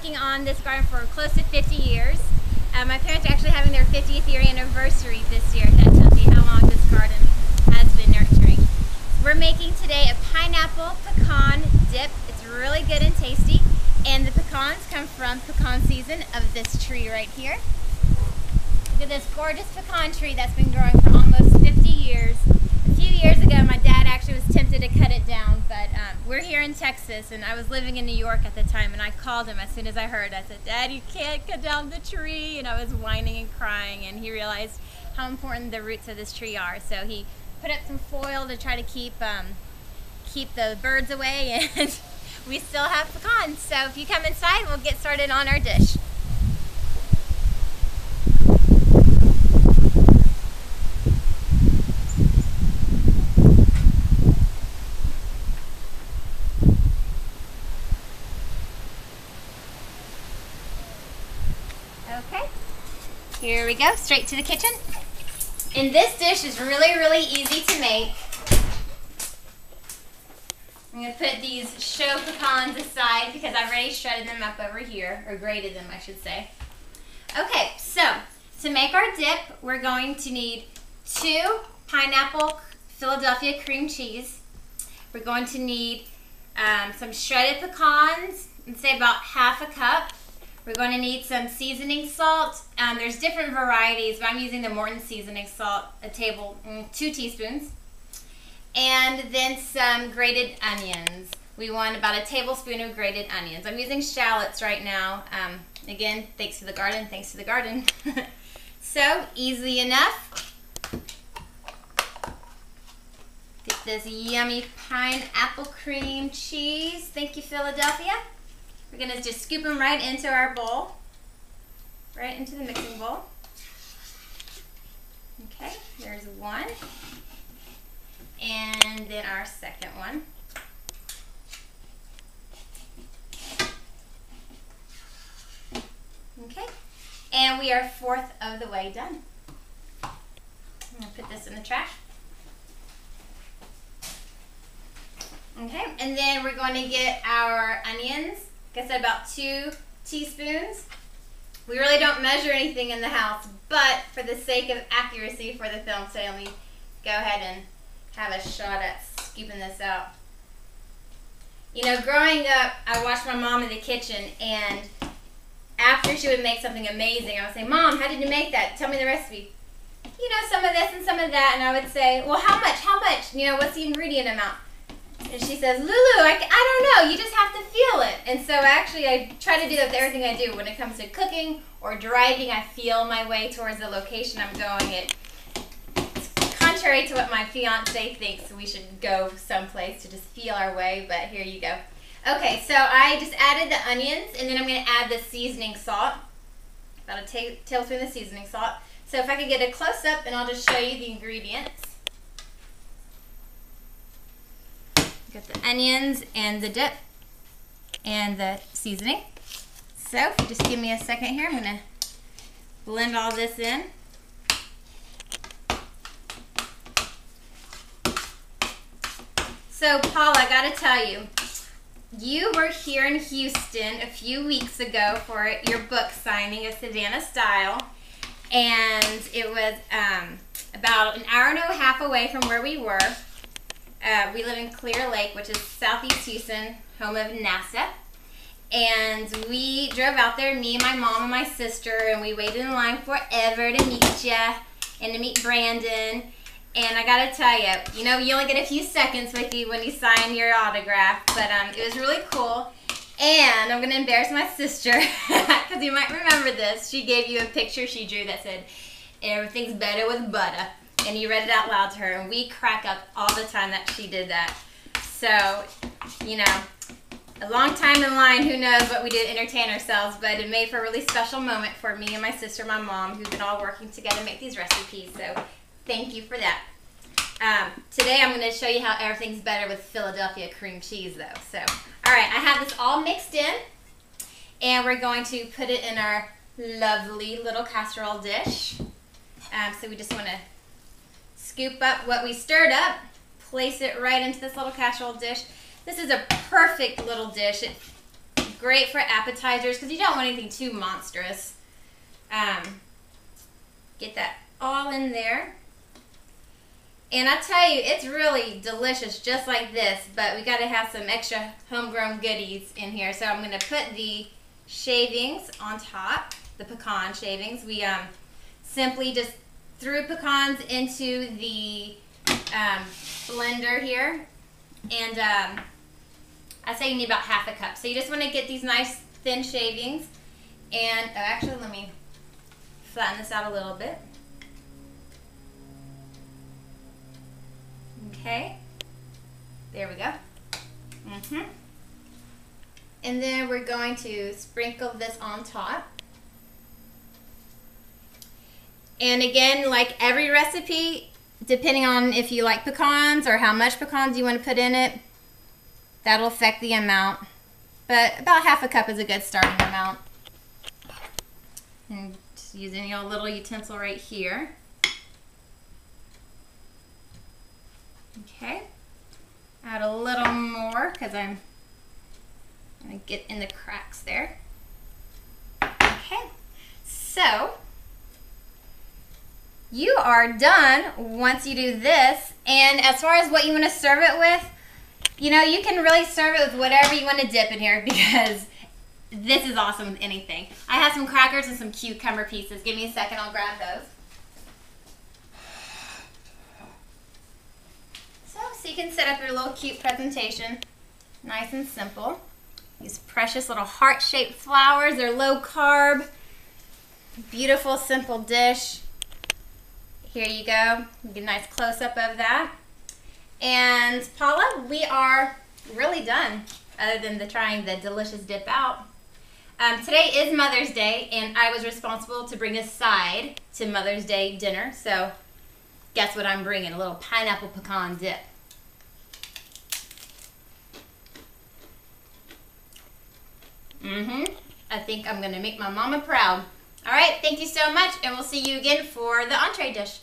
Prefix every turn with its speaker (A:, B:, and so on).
A: working on this garden for close to 50 years. My parents are actually having their 50th year anniversary this year. That tells you how long this garden has been nurturing. We're making today a pineapple pecan dip. It's really good and tasty. And the pecans come from pecan season of this tree right here. Look at this gorgeous pecan tree that's been growing for almost 50 years. A few years ago, my dad actually was tempted to cut it down, but we're here in Texas, and I was living in New York at the time, and I called him as soon as I heard. I said, "Dad, you can't cut down the tree," and I was whining and crying, and he realized how important the roots of this tree are. So he put up some foil to try to keep the birds away, and we still have pecans. So if you come inside, we'll get started on our dish. Okay, here we go, straight to the kitchen. And this dish is really, really easy to make. I'm going to put these show pecans aside because I've already shredded them up over here, or grated them, I should say. Okay, so to make our dip, we're going to need 2 pineapple Philadelphia cream cheese. We're going to need some shredded pecans, and say about ½ a cup. We're going to need some seasoning salt. There's different varieties, but I'm using the Morton seasoning salt, 2 teaspoons. And then some grated onions. We want about a tablespoon of grated onions. I'm using shallots right now. Again, thanks to the garden, thanks to the garden. So, easy enough. Get this yummy pineapple cream cheese. Thank you, Philadelphia. We're going to just scoop them right into our bowl, right into the mixing bowl. Okay, there's one, and then our second one. Okay, and we are 1/4 of the way done. I'm going to put this in the trash. Okay, and then we're going to get our onions. Like I said, about 2 teaspoons. We really don't measure anything in the house, but for the sake of accuracy for the film today, let me go ahead and have a shot at scooping this out. You know, growing up, I watched my mom in the kitchen, and after she would make something amazing, I would say, "Mom, how did you make that? Tell me the recipe." You know, some of this and some of that, and I would say, "Well, how much? How much? You know, what's the ingredient amount?" And she says, "Lulu, I don't know, you just have to feel it." And so actually I try to do that with everything I do. When it comes to cooking or driving, I feel my way towards the location I'm going. It's contrary to what my fiance thinks we should go someplace to just feel our way, but here you go. Okay, so I just added the onions, and then I'm going to add the seasoning salt. About a tablespoon of seasoning salt. So if I could get a close-up, and I'll just show you the ingredients. Got the onions and the dip and the seasoning. So just give me a second here. I'm going to blend all this in. So Paula, I got to tell you, you were here in Houston a few weeks ago for your book signing of Savannah Style, and it was about an hour and a half away from where we were. We live in Clear Lake, which is southeast Houston, home of NASA. And we drove out there, me, my mom, and my sister, and we waited in line forever to meet you and to meet Brandon. And I gotta tell you, you know, you only get a few seconds with you when you sign your autograph, but it was really cool. And I'm gonna embarrass my sister, because you might remember this. She gave you a picture she drew that said, "Everything's better with butter." And you read it out loud to her, and we crack up all the time that she did that. So, you know, a long time in line, who knows what we did to entertain ourselves, but it made for a really special moment for me and my sister, my mom, who've been all working together to make these recipes. So thank you for that. Today I'm going to show you how everything's better with Philadelphia cream cheese, though. So, all right, I have this all mixed in, and we're going to put it in our lovely little casserole dish. So we just want to scoop up what we stirred up, place it right into this little casserole dish. This is a perfect little dish. It great for appetizers because you don't want anything too monstrous. Get that all in there. And I tell you, it's really delicious just like this, but we got to have some extra homegrown goodies in here. So I'm going to put the shavings on top, the pecan shavings. We simply just threw pecans into the blender here, and I say you need about half a cup. So you just want to get these nice thin shavings, and actually let me flatten this out a little bit. Okay, there we go. And then we're going to sprinkle this on top. And again, like every recipe, depending on if you like pecans or how much pecans you want to put in it, that'll affect the amount. But about half a cup is a good starting amount. And just using your little utensil right here. Okay. Add a little more because I'm going to get in the cracks there. Okay. So you are done once you do this. And as far as what you want to serve it with, you know, you can really serve it with whatever you want to dip in here because this is awesome with anything. I have some crackers and some cucumber pieces. Give me a second, I'll grab those. So you can set up your little cute presentation. Nice and simple. These precious little heart-shaped flowers. They're low carb. Beautiful, simple dish. Here you go. Get a nice close-up of that. And Paula, we are really done, other than trying the delicious dip out. Today is Mother's Day, and I was responsible to bring a side to Mother's Day dinner. So guess what I'm bringing? A little pineapple pecan dip. I think I'm going to make my mama proud. All right, thank you so much, and we'll see you again for the entree dish.